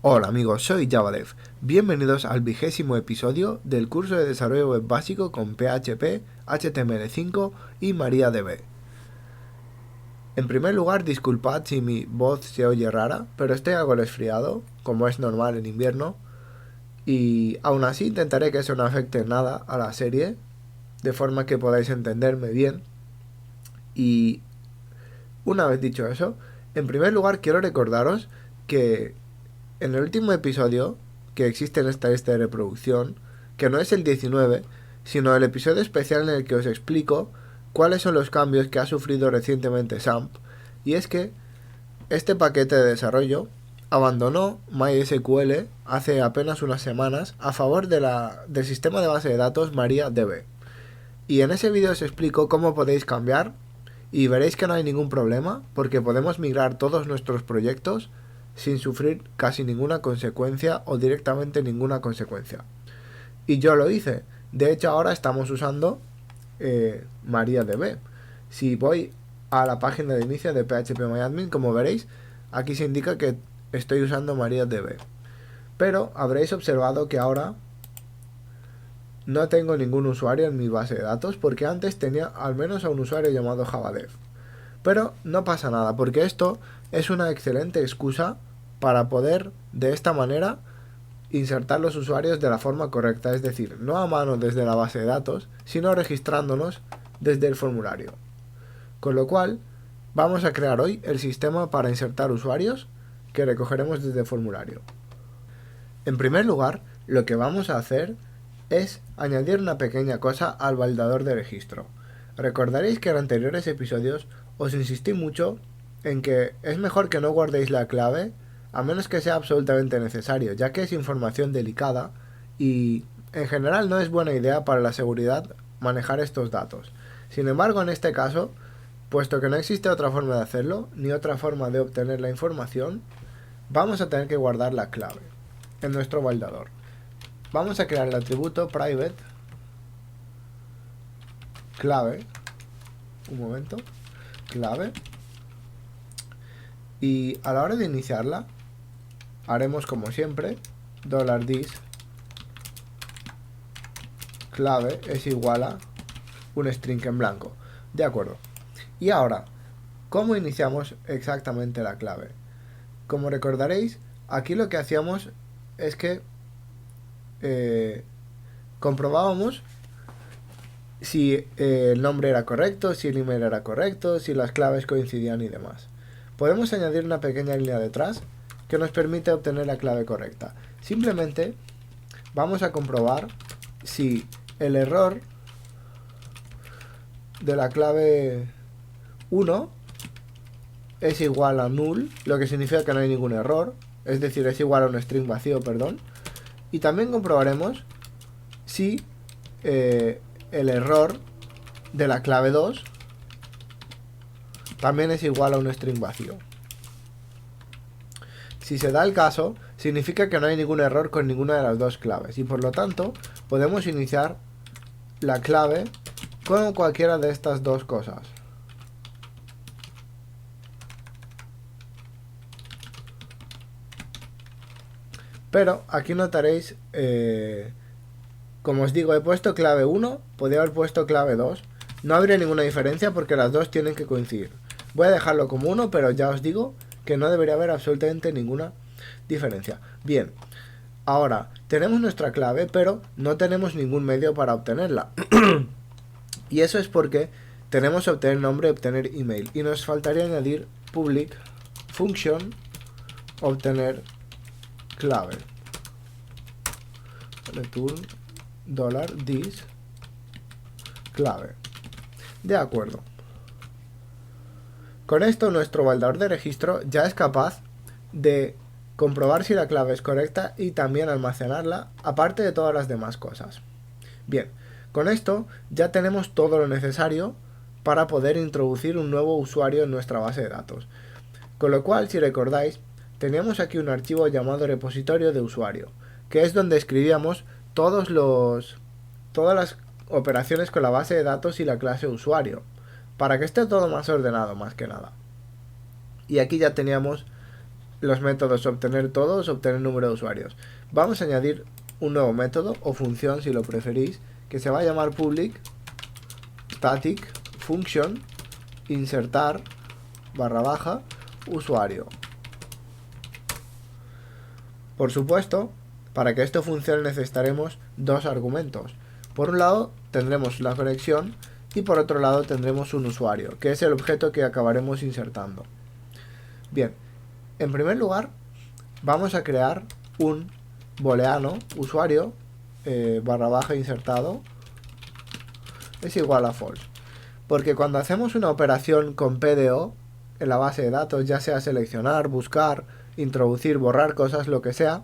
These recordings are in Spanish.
Hola amigos, soy JavaDev. Bienvenidos al 20º episodio del curso de desarrollo web básico con PHP, HTML5 y MariaDB. En primer lugar, disculpad si mi voz se oye rara, pero estoy algo resfriado, como es normal en invierno, y aún así intentaré que eso no afecte nada a la serie, de forma que podáis entenderme bien. Y una vez dicho eso, en primer lugar quiero recordaros que en el último episodio que existe en esta lista de reproducción, que no es el 19, sino el episodio especial en el que os explico cuáles son los cambios que ha sufrido recientemente SAMP, y es que este paquete de desarrollo abandonó MySQL hace apenas unas semanas a favor del sistema de base de datos MariaDB. Y en ese vídeo os explico cómo podéis cambiar y veréis que no hay ningún problema porque podemos migrar todos nuestros proyectos sin sufrir casi ninguna consecuencia o directamente ninguna consecuencia. Y yo lo hice. De hecho ahora estamos usando MariaDB. Si voy a la página de inicio de PHPMyAdmin, como veréis, aquí se indica que estoy usando MariaDB. Pero habréis observado que ahora no tengo ningún usuario en mi base de datos porque antes tenía al menos a un usuario llamado JavaDev. Pero no pasa nada porque esto es una excelente excusa para poder de esta manera insertar los usuarios de la forma correcta, es decir, no a mano desde la base de datos, sino registrándonos desde el formulario. Con lo cual, vamos a crear hoy el sistema para insertar usuarios que recogeremos desde el formulario. En primer lugar, lo que vamos a hacer es añadir una pequeña cosa al validador de registro. Recordaréis que en anteriores episodios os insistí mucho en que es mejor que no guardéis la clave a menos que sea absolutamente necesario, ya que es información delicada y en general no es buena idea para la seguridad manejar estos datos. Sin embargo, en este caso, puesto que no existe otra forma de hacerlo, ni otra forma de obtener la información, vamos a tener que guardar la clave en nuestro validador. Vamos a crear el atributo private clave, clave, y a la hora de iniciarla haremos como siempre $dis clave es igual a un string en blanco. De acuerdo. Y ahora, ¿cómo iniciamos exactamente la clave? Como recordaréis, aquí lo que hacíamos es que comprobábamos si el nombre era correcto, si el email era correcto, si las claves coincidían y demás. Podemos añadir una pequeña línea detrás que nos permite obtener la clave correcta. Simplemente vamos a comprobar si el error de la clave 1 es igual a null, lo que significa que no hay ningún error, es decir, es igual a un string vacío, perdón. Y también comprobaremos si el error de la clave 2 también es igual a un string vacío. Si se da el caso, significa que no hay ningún error con ninguna de las dos claves y por lo tanto podemos iniciar la clave con cualquiera de estas dos cosas. Pero aquí notaréis, como os digo, he puesto clave 1, podría haber puesto clave 2. No habría ninguna diferencia porque las dos tienen que coincidir. Voy a dejarlo como 1, pero ya os digo que no debería haber absolutamente ninguna diferencia. Bien, ahora tenemos nuestra clave, pero no tenemos ningún medio para obtenerla. Y eso es porque tenemos que obtener nombre y obtener email. Y nos faltaría añadir public function obtener clave. Return $dis clave. De acuerdo. Con esto nuestro validador de registro ya es capaz de comprobar si la clave es correcta y también almacenarla, aparte de todas las demás cosas. Bien, con esto ya tenemos todo lo necesario para poder introducir un nuevo usuario en nuestra base de datos. Con lo cual, si recordáis, teníamos aquí un archivo llamado repositorio de usuario, que es donde escribíamos todas las operaciones con la base de datos y la clase usuario, para que esté todo más ordenado más que nada. Y aquí ya teníamos los métodos obtener todos, obtener número de usuarios. Vamos a añadir un nuevo método o función si lo preferís, que se va a llamar public static function insertar / usuario. Por supuesto, para que esto funcione necesitaremos dos argumentos. Por un lado tendremos la conexión y por otro lado tendremos un usuario, que es el objeto que acabaremos insertando. Bien, en primer lugar vamos a crear un booleano usuario / insertado es igual a false, porque cuando hacemos una operación con PDO en la base de datos, ya sea seleccionar, buscar, introducir, borrar cosas, lo que sea,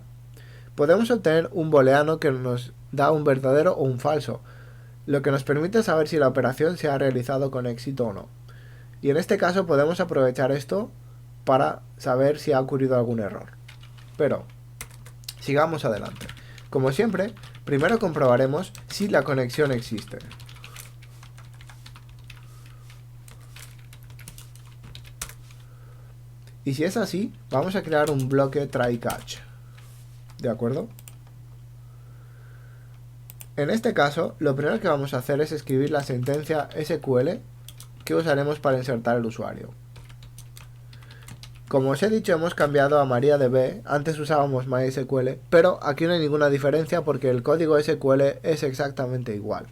podemos obtener un booleano que nos da un verdadero o un falso, lo que nos permite saber si la operación se ha realizado con éxito o no. Y en este caso podemos aprovechar esto para saber si ha ocurrido algún error. Pero sigamos adelante. Como siempre, primero comprobaremos si la conexión existe. Y si es así, vamos a crear un bloque try catch. ¿De acuerdo? En este caso, lo primero que vamos a hacer es escribir la sentencia SQL que usaremos para insertar el usuario. Como os he dicho, hemos cambiado a MariaDB, antes usábamos MySQL, pero aquí no hay ninguna diferencia porque el código SQL es exactamente igual.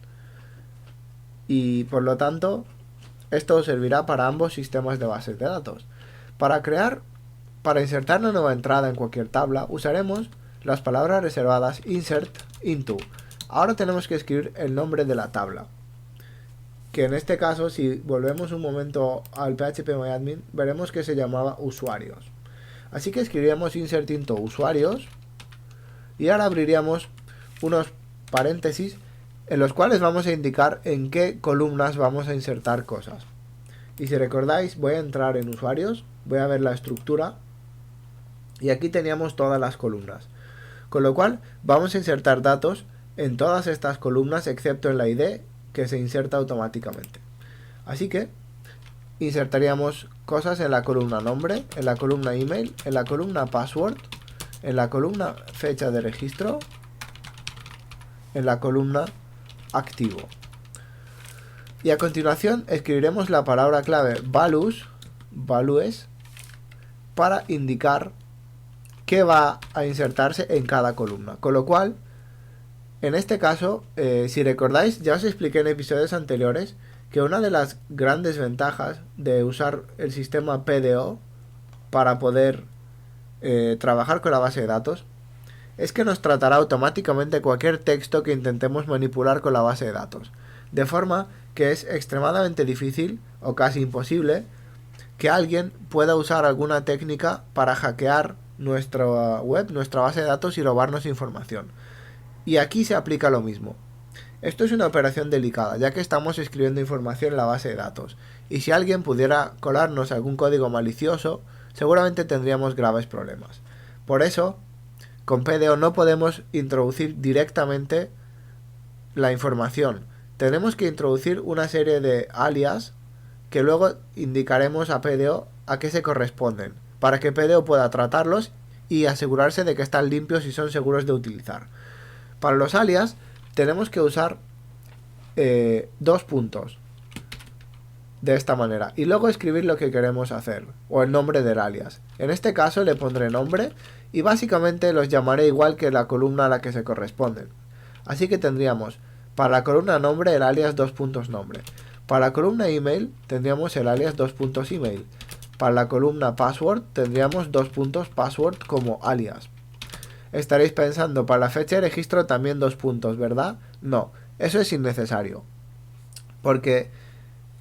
Y por lo tanto, esto servirá para ambos sistemas de bases de datos. Para insertar una nueva entrada en cualquier tabla, usaremos las palabras reservadas insert into. Ahora tenemos que escribir el nombre de la tabla, que en este caso, si volvemos un momento al phpMyAdmin, veremos que se llamaba usuarios. Así que escribiríamos insert into usuarios y ahora abriríamos unos paréntesis en los cuales vamos a indicar en qué columnas vamos a insertar cosas. Y si recordáis, voy a entrar en usuarios, voy a ver la estructura y aquí teníamos todas las columnas. Con lo cual vamos a insertar datos en todas estas columnas excepto en la ID, que se inserta automáticamente. Así que insertaríamos cosas en la columna nombre, en la columna email, en la columna password, en la columna fecha de registro, en la columna activo. Y a continuación escribiremos la palabra clave values para indicar qué va a insertarse en cada columna. Con lo cual, en este caso, si recordáis, ya os expliqué en episodios anteriores que una de las grandes ventajas de usar el sistema PDO para poder trabajar con la base de datos es que nos tratará automáticamente cualquier texto que intentemos manipular con la base de datos. De forma que es extremadamente difícil o casi imposible que alguien pueda usar alguna técnica para hackear nuestra web, nuestra base de datos y robarnos información. Y aquí se aplica lo mismo. Esto es una operación delicada, ya que estamos escribiendo información en la base de datos. Y si alguien pudiera colarnos algún código malicioso, seguramente tendríamos graves problemas. Por eso, con PDO no podemos introducir directamente la información. Tenemos que introducir una serie de alias que luego indicaremos a PDO a qué se corresponden, para que PDO pueda tratarlos y asegurarse de que están limpios y son seguros de utilizar. Para los alias tenemos que usar dos puntos de esta manera y luego escribir lo que queremos hacer o el nombre del alias. En este caso le pondré nombre y básicamente los llamaré igual que la columna a la que se corresponden. Así que tendríamos para la columna nombre el alias nombre. Para la columna email tendríamos el alias email. Para la columna password tendríamos password como alias. Estaréis pensando, para la fecha de registro también ¿verdad? No, eso es innecesario. Porque,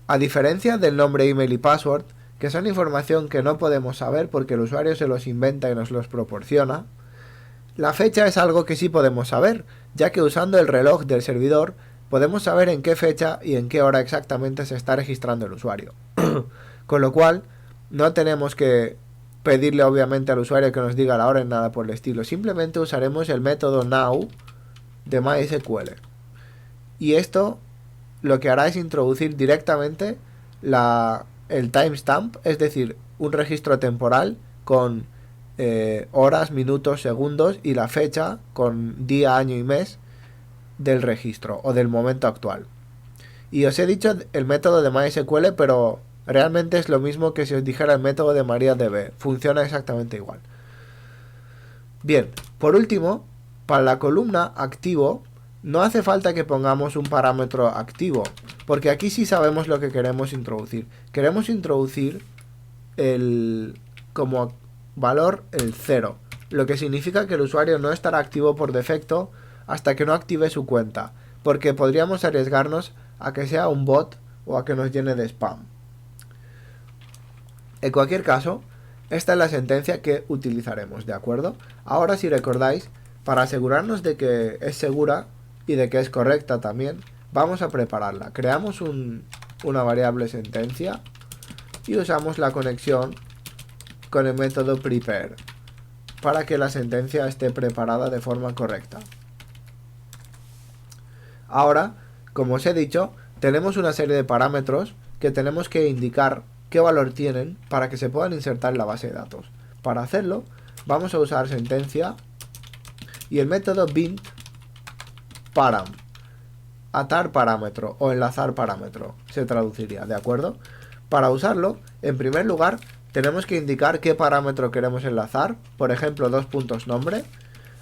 a diferencia del nombre, email y password, que son información que no podemos saber porque el usuario se los inventa y nos los proporciona, la fecha es algo que sí podemos saber, ya que usando el reloj del servidor podemos saber en qué fecha y en qué hora exactamente se está registrando el usuario. Con lo cual, no tenemos que pedirle obviamente al usuario que nos diga la hora ni nada por el estilo. Simplemente usaremos el método now de MySQL. Y esto lo que hará es introducir directamente el timestamp, es decir, un registro temporal con horas, minutos, segundos y la fecha con día, año y mes del registro o del momento actual. Y os he dicho el método de MySQL, pero realmente es lo mismo que si os dijera el método de MariaDB. Funciona exactamente igual. Bien, por último, para la columna activo, no hace falta que pongamos un parámetro activo, porque aquí sí sabemos lo que queremos introducir. Queremos introducir como valor el 0, lo que significa que el usuario no estará activo por defecto hasta que no active su cuenta, porque podríamos arriesgarnos a que sea un bot o a que nos llene de spam. En cualquier caso, esta es la sentencia que utilizaremos, ¿de acuerdo? Ahora, si recordáis, para asegurarnos de que es segura y de que es correcta también, vamos a prepararla. Creamos una variable sentencia y usamos la conexión con el método prepare para que la sentencia esté preparada de forma correcta. Ahora, como os he dicho, tenemos una serie de parámetros que tenemos que indicar qué valor tienen para que se puedan insertar en la base de datos. Para hacerlo, vamos a usar sentencia y el método bind param, atar parámetro o enlazar parámetro, se traduciría, ¿de acuerdo? Para usarlo, en primer lugar, tenemos que indicar qué parámetro queremos enlazar, por ejemplo, nombre.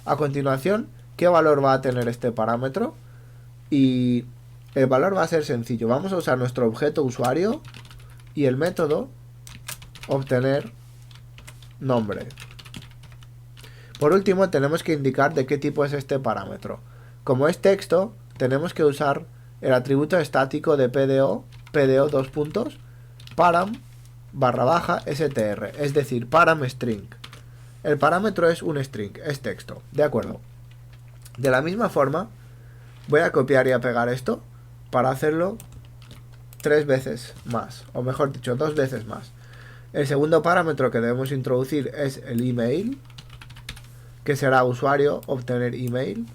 A continuación, qué valor va a tener este parámetro. Y el valor va a ser sencillo. Vamos a usar nuestro objeto usuario y el método obtener nombre. Por último, tenemos que indicar de qué tipo es este parámetro. Como es texto, tenemos que usar el atributo estático de PDO, param /str, es decir, param string. El parámetro es un string, es texto, ¿de acuerdo? De la misma forma, voy a copiar y a pegar esto para hacerlo 3 veces más, o mejor dicho, 2 veces más. El segundo parámetro que debemos introducir es el email, que será usuario obtener email,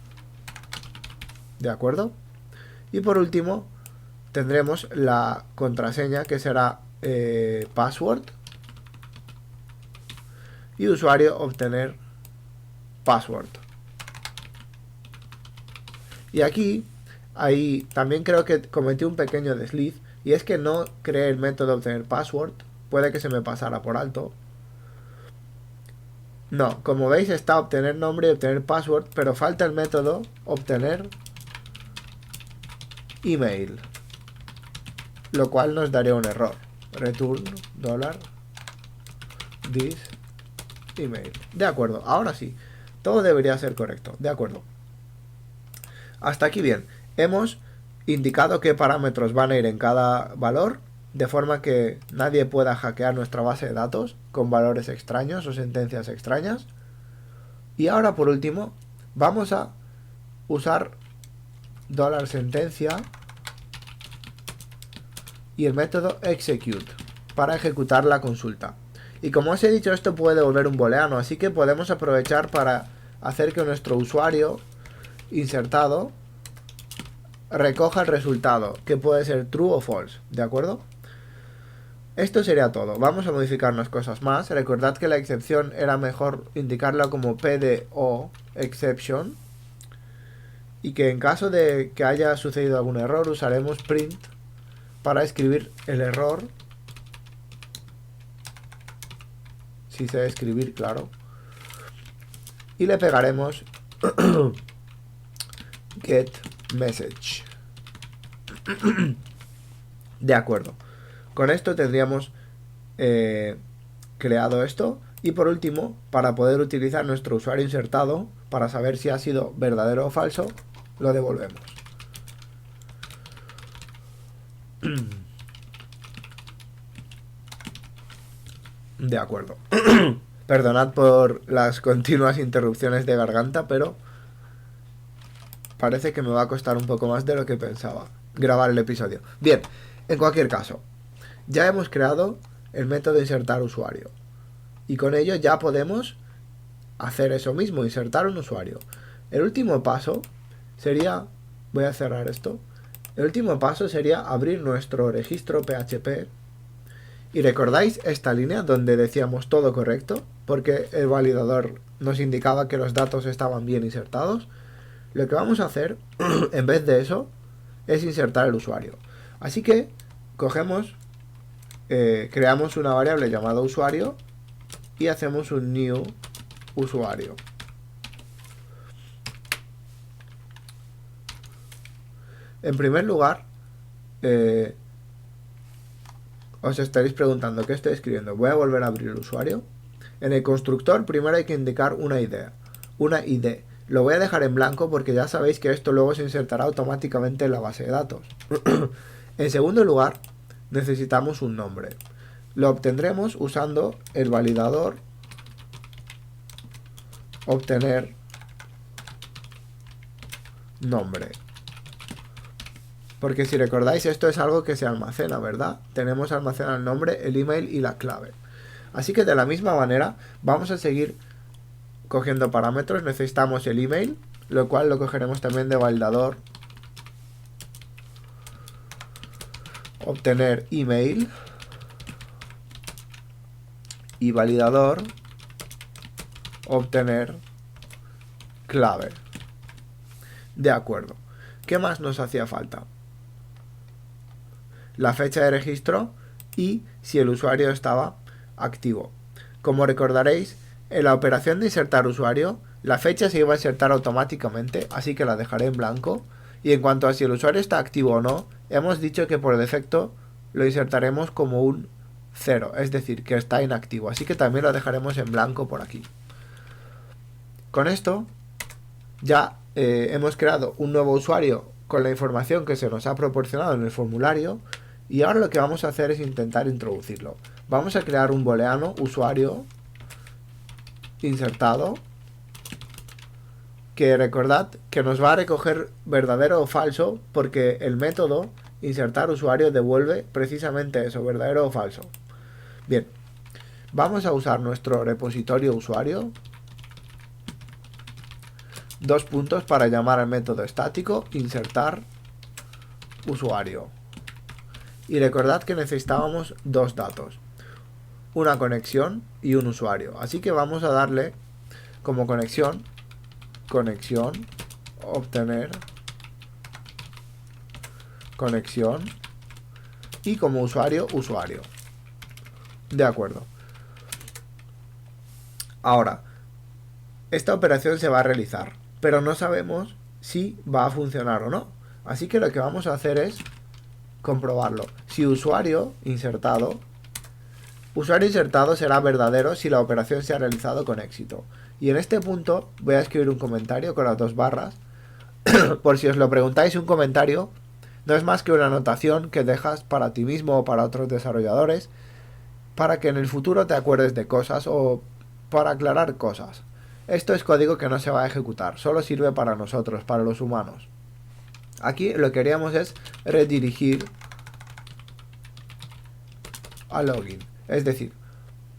¿de acuerdo? Y por último, tendremos la contraseña, que será password, y usuario obtener password. Y aquí, ahí también creo que cometí un pequeño desliz, y es que no creé el método obtener password. Puede que se me pasara por alto. No, como veis está obtener nombre y obtener password, pero falta el método obtener email, lo cual nos daría un error. Return $this email. De acuerdo, ahora sí, todo debería ser correcto. De acuerdo. Hasta aquí bien. Hemos indicado qué parámetros van a ir en cada valor, de forma que nadie pueda hackear nuestra base de datos con valores extraños o sentencias extrañas. Y ahora, por último, vamos a usar $sentencia y el método execute para ejecutar la consulta. Y como os he dicho, esto puede devolver un booleano, así que podemos aprovechar para hacer que nuestro usuario insertado recoja el resultado, que puede ser true o false, ¿de acuerdo? Esto sería todo. Vamos a modificar unas cosas más. Recordad que la excepción era mejor indicarla como PDO exception, y que en caso de que haya sucedido algún error usaremos print para escribir el error, si sé escribir, claro, y le pegaremos get message. De acuerdo, con esto tendríamos creado esto. Y por último, para poder utilizar nuestro usuario insertado para saber si ha sido verdadero o falso, lo devolvemos. De acuerdo. Perdonad por las continuas interrupciones de garganta, pero parece que me va a costar un poco más de lo que pensaba grabar el episodio. Bien, en cualquier caso, ya hemos creado el método insertar usuario. Y con ello ya podemos hacer eso mismo, insertar un usuario. El último paso sería, voy a cerrar esto, el último paso sería abrir nuestro registro PHP. Y recordáis esta línea donde decíamos todo correcto. porque el validador nos indicaba que los datos estaban bien insertados. Lo que vamos a hacer, en vez de eso, es insertar el usuario. Así que cogemos, creamos una variable llamada usuario y hacemos un new usuario. En primer lugar, os estaréis preguntando qué estoy escribiendo. Voy a volver a abrir el usuario. En el constructor primero hay que indicar una ID. Lo voy a dejar en blanco porque ya sabéis que esto luego se insertará automáticamente en la base de datos. En segundo lugar, necesitamos un nombre. Lo obtendremos usando el validador obtener nombre. Porque si recordáis, esto es algo que se almacena, ¿verdad? Tenemos almacenado el nombre, el email y la clave. Así que de la misma manera vamos a seguir cogiendo parámetros. Necesitamos el email, lo cual lo cogeremos también de validador obtener email y validador obtener clave. De acuerdo. ¿Qué más nos hacía falta? La fecha de registro y si el usuario estaba activo. Como recordaréis, en la operación de insertar usuario, la fecha se iba a insertar automáticamente, así que la dejaré en blanco. Y en cuanto a si el usuario está activo o no, hemos dicho que por defecto lo insertaremos como un 0, es decir, que está inactivo, así que también lo dejaremos en blanco por aquí. Con esto ya hemos creado un nuevo usuario con la información que se nos ha proporcionado en el formulario y ahora lo que vamos a hacer es intentar introducirlo. Vamos a crear un booleano usuario insertado que recordad que nos va a recoger verdadero o falso porque el método insertar usuario devuelve precisamente eso, verdadero o falso. Bien, vamos a usar nuestro repositorio usuario, dos puntos para llamar al método estático insertar usuario. Y recordad que necesitábamos dos datos, una conexión y un usuario. Así que vamos a darle como conexión obtener conexión y como usuario. De acuerdo. Ahora, esta operación se va a realizar, pero no sabemos si va a funcionar o no. Así que lo que vamos a hacer es comprobarlo. Si usuario insertado será verdadero si la operación se ha realizado con éxito. Y en este punto voy a escribir un comentario con las dos barras. Por si os lo preguntáis, un comentario no es más que una anotación que dejas para ti mismo o para otros desarrolladores para que en el futuro te acuerdes de cosas o para aclarar cosas. Esto es código que no se va a ejecutar, solo sirve para nosotros, para los humanos. Aquí lo que queríamos es redirigir a login. Es decir,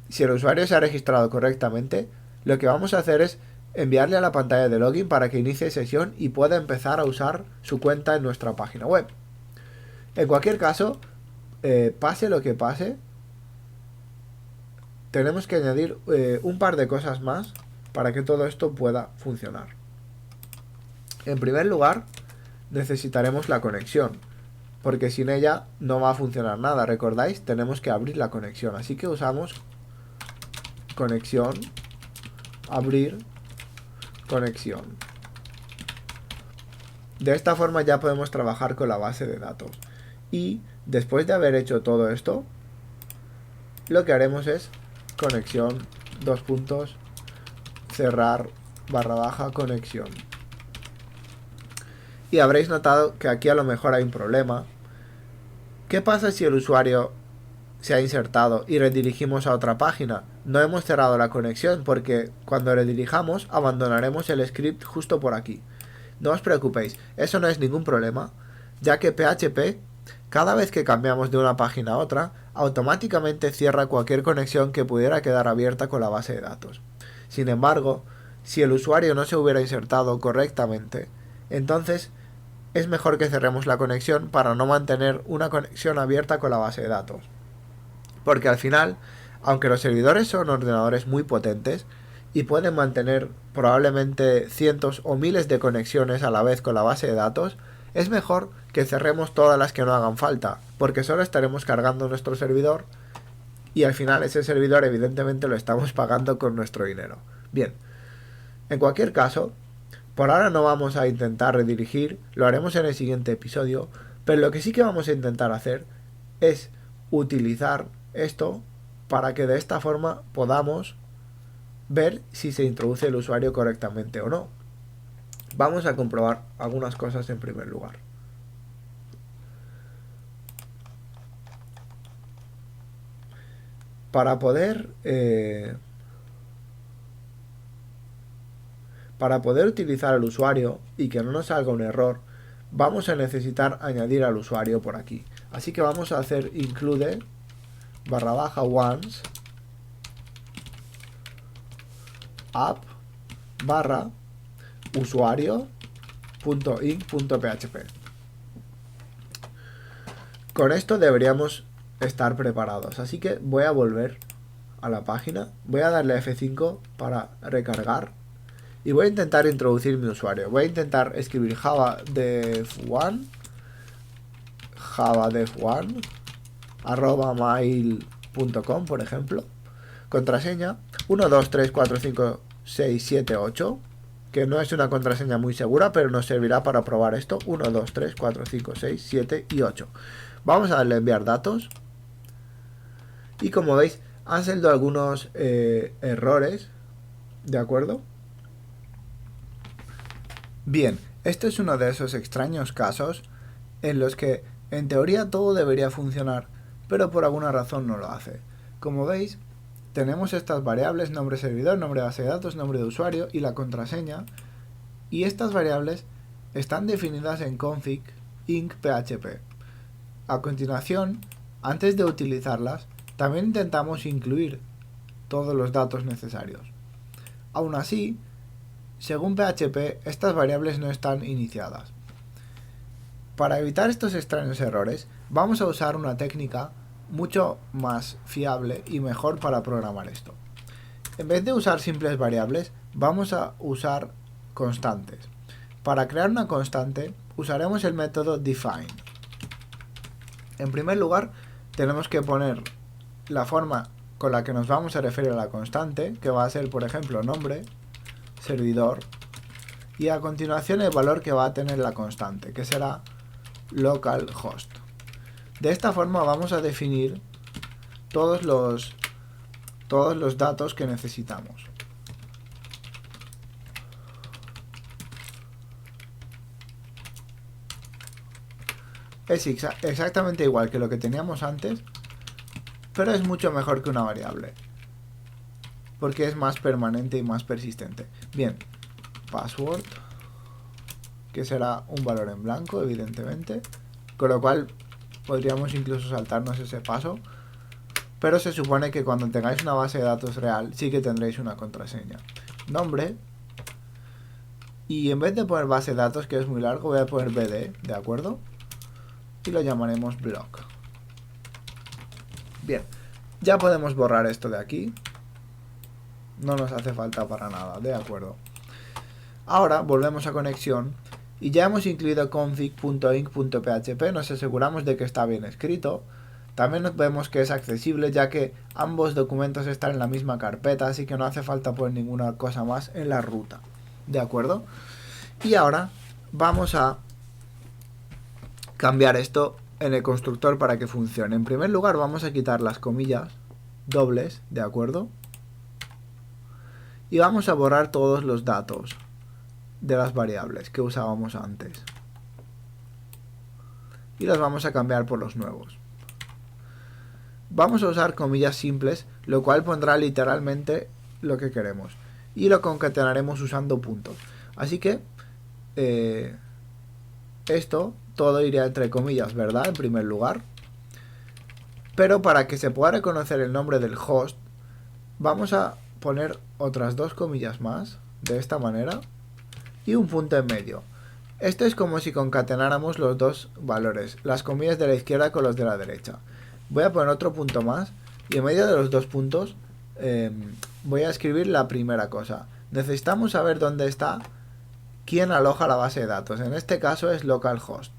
si el usuario se ha registrado correctamente, lo que vamos a hacer es enviarle a la pantalla de login para que inicie sesión y pueda empezar a usar su cuenta en nuestra página web. En cualquier caso, pase lo que pase, tenemos que añadir un par de cosas más para que todo esto pueda funcionar. En primer lugar, necesitaremos la conexión, porque sin ella no va a funcionar nada. ¿Recordáis? Tenemos que abrir la conexión, así que usamos conexión, abrir conexión. De esta forma ya podemos trabajar con la base de datos. Y después de haber hecho todo esto, lo que haremos es conexión, dos puntos, cerrar, barra baja, conexión. Y habréis notado que aquí a lo mejor hay un problema. ¿Qué pasa si el usuario se ha insertado y redirigimos a otra página? No hemos cerrado la conexión porque cuando redirijamos abandonaremos el script justo por aquí. No os preocupéis, eso no es ningún problema, ya que PHP, cada vez que cambiamos de una página a otra, automáticamente cierra cualquier conexión que pudiera quedar abierta con la base de datos. Sin embargo, si el usuario no se hubiera insertado correctamente, entonces es mejor que cerremos la conexión para no mantener una conexión abierta con la base de datos. Porque al final Aunque los servidores son ordenadores muy potentes y pueden mantener probablemente cientos o miles de conexiones a la vez con la base de datos, es mejor que cerremos todas las que no hagan falta, porque solo estaremos cargando nuestro servidor y al final ese servidor evidentemente lo estamos pagando con nuestro dinero. Bien, en cualquier caso, por ahora no vamos a intentar redirigir, lo haremos en el siguiente episodio, pero lo que sí que vamos a intentar hacer es utilizar esto para que de esta forma podamos ver si se introduce el usuario correctamente o no. Vamos a comprobar algunas cosas en primer lugar. Para poder utilizar al usuario y que no nos salga un error, vamos a necesitar añadir al usuario por aquí. Así que vamos a hacer include /once app /usuario.inc.php. Con esto deberíamos estar preparados, así que voy a volver a la página, voy a darle F5 para recargar y voy a intentar introducir mi usuario. Voy a intentar escribir javadef1 @mail.com, por ejemplo. Contraseña 1234567 8, que no es una contraseña muy segura, pero nos servirá para probar esto. 1234567 y 8. Vamos a darle a enviar datos. Y como veis, han salido algunos errores. ¿De acuerdo? Bien, este es uno de esos extraños casos en los que en teoría todo debería funcionar, pero por alguna razón no lo hace. Como veis, tenemos estas variables: nombre servidor, nombre de base de datos, nombre de usuario y la contraseña, y estas variables están definidas en config inc.php. A continuación, antes de utilizarlas, también intentamos incluir todos los datos necesarios. Aún así, según PHP, estas variables no están iniciadas. Para evitar estos extraños errores, vamos a usar una técnica mucho más fiable y mejor para programar esto. En vez de usar simples variables, vamos a usar constantes. Para crear una constante, usaremos el método define. En primer lugar, tenemos que poner la forma con la que nos vamos a referir a la constante, que va a ser, por ejemplo, nombre, servidor, y a continuación el valor que va a tener la constante, que será localhost. De esta forma vamos a definir todos los datos que necesitamos. Es exactamente igual que lo que teníamos antes, pero es mucho mejor que una variable, porque es más permanente y más persistente. Bien, password, que será un valor en blanco, evidentemente, con lo cual podríamos incluso saltarnos ese paso, pero se supone que cuando tengáis una base de datos real sí que tendréis una contraseña. Nombre, y en vez de poner base de datos, que es muy largo, voy a poner bd, ¿de acuerdo? Y lo llamaremos block. Bien, ya podemos borrar esto de aquí, no nos hace falta para nada, ¿de acuerdo? Ahora volvemos a conexión y ya hemos incluido config.inc.php, nos aseguramos de que está bien escrito. También vemos que es accesible, ya que ambos documentos están en la misma carpeta, así que no hace falta poner ninguna cosa más en la ruta, ¿de acuerdo? Y ahora vamos a cambiar esto en el constructor para que funcione. En primer lugar vamos a quitar las comillas dobles, ¿de acuerdo? Y vamos a borrar todos los datos de las variables que usábamos antes. Y los vamos a cambiar por los nuevos. Vamos a usar comillas simples, lo cual pondrá literalmente lo que queremos. Y lo concatenaremos usando puntos. Así que esto todo iría entre comillas, ¿verdad? En primer lugar. Pero para que se pueda reconocer el nombre del host, vamos a poner otras dos comillas más, de esta manera, y un punto en medio. Esto es como si concatenáramos los dos valores, las comillas de la izquierda con los de la derecha. Voy a poner otro punto más Y en medio de los dos puntos voy a escribir la primera cosa. Necesitamos saber dónde está quién aloja la base de datos. En este caso es localhost.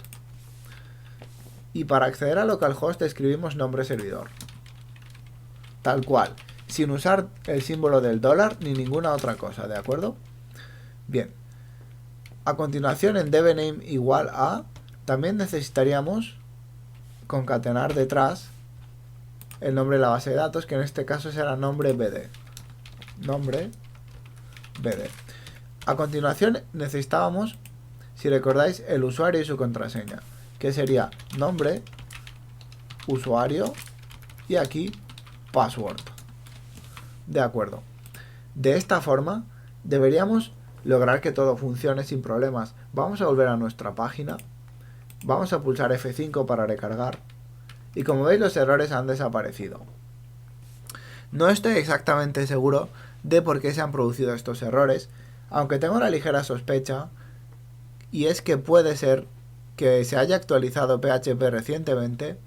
Y para acceder a localhost escribimos nombre servidor. Tal cual. Sin usar el símbolo del dólar ni ninguna otra cosa, ¿de acuerdo? Bien. A continuación en dbname igual a, también necesitaríamos concatenar detrás el nombre de la base de datos, que en este caso será nombre bd. Nombre bd. A continuación necesitábamos, si recordáis, el usuario y su contraseña, que sería nombre, usuario y aquí password. De acuerdo. De esta forma deberíamos lograr que todo funcione sin problemas. Vamos a volver a nuestra página. Vamos a pulsar F5 para recargar. Y como veis los errores han desaparecido. No estoy exactamente seguro de por qué se han producido estos errores, aunque tengo una ligera sospecha, y es que puede ser que se haya actualizado PHP recientemente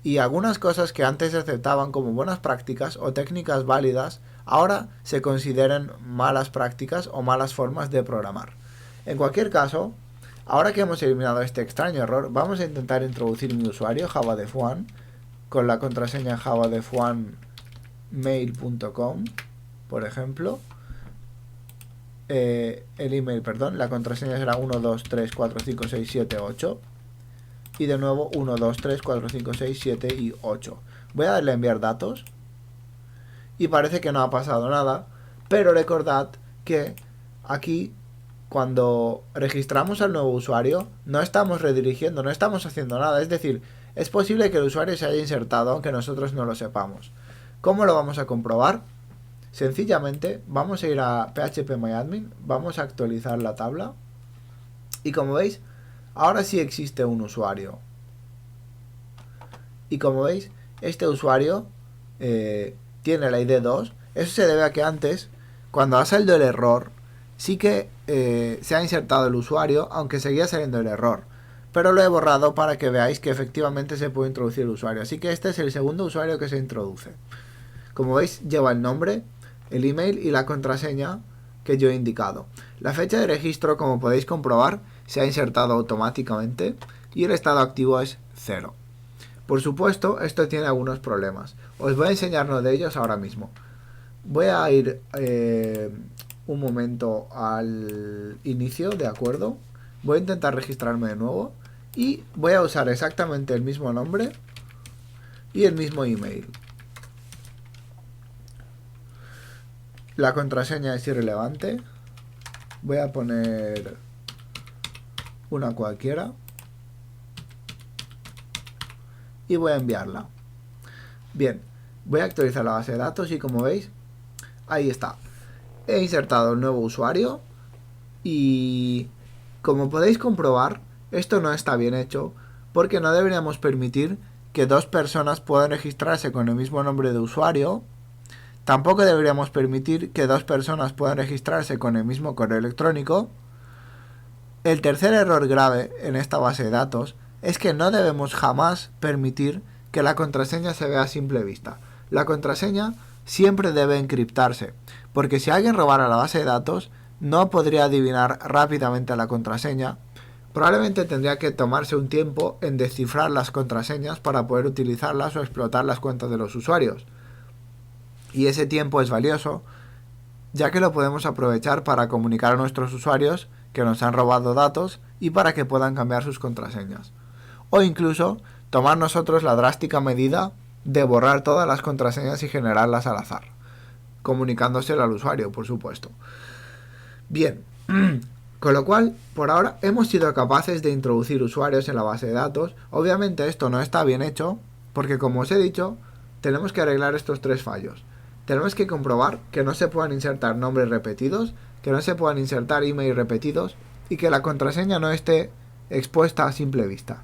y algunas cosas que antes se aceptaban como buenas prácticas o técnicas válidas ahora se consideren malas prácticas o malas formas de programar. En cualquier caso, ahora que hemos eliminado este extraño error, vamos a intentar introducir mi usuario JavaDev1 con la contraseña javadef1mail.com, por ejemplo. El email, perdón, la contraseña será 1234567 y de nuevo 1234567 y 8. Voy a darle a enviar datos y parece que no ha pasado nada, pero recordad que aquí cuando registramos al nuevo usuario no estamos redirigiendo, no estamos haciendo nada, es decir, es posible que el usuario se haya insertado aunque nosotros no lo sepamos. ¿Cómo lo vamos a comprobar? Sencillamente vamos a ir a phpMyAdmin, vamos a actualizar la tabla y como veis, ahora sí existe un usuario. Y como veis, este usuario tiene la ID 2. Eso se debe a que antes, cuando ha salido el error, sí que se ha insertado el usuario, aunque seguía saliendo el error. Pero lo he borrado para que veáis que efectivamente se puede introducir el usuario. Así que este es el segundo usuario que se introduce. Como veis, lleva el nombre, el email y la contraseña que yo he indicado. La fecha de registro, como podéis comprobar, se ha insertado automáticamente y el estado activo es 0. Por supuesto, esto tiene algunos problemas. Os voy a enseñar uno de ellos ahora mismo. Voy a ir un momento al inicio, ¿de acuerdo? Voy a intentar registrarme de nuevo y voy a usar exactamente el mismo nombre y el mismo email. La contraseña es irrelevante. Voy a poner una cualquiera y voy a enviarla. Bien, voy a actualizar la base de datos y como veis, ahí está. He insertado el nuevo usuario y como podéis comprobar, esto no está bien hecho porque no deberíamos permitir que dos personas puedan registrarse con el mismo nombre de usuario. Tampoco deberíamos permitir que dos personas puedan registrarse con el mismo correo electrónico. El tercer error grave en esta base de datos es que no debemos jamás permitir que la contraseña se vea a simple vista. La contraseña siempre debe encriptarse, porque si alguien robara la base de datos, no podría adivinar rápidamente la contraseña. Probablemente tendría que tomarse un tiempo en descifrar las contraseñas para poder utilizarlas o explotar las cuentas de los usuarios. Y ese tiempo es valioso, ya que lo podemos aprovechar para comunicar a nuestros usuarios que nos han robado datos y para que puedan cambiar sus contraseñas. O incluso tomar nosotros la drástica medida de borrar todas las contraseñas y generarlas al azar, comunicándoselo al usuario, por supuesto. Bien, con lo cual, por ahora hemos sido capaces de introducir usuarios en la base de datos. Obviamente esto no está bien hecho, porque como os he dicho, tenemos que arreglar estos tres fallos. Tenemos que comprobar que no se puedan insertar nombres repetidos, que no se puedan insertar emails repetidos y que la contraseña no esté expuesta a simple vista.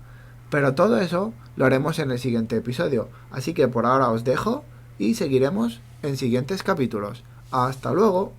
Pero todo eso lo haremos en el siguiente episodio, así que por ahora os dejo y seguiremos en siguientes capítulos. ¡Hasta luego!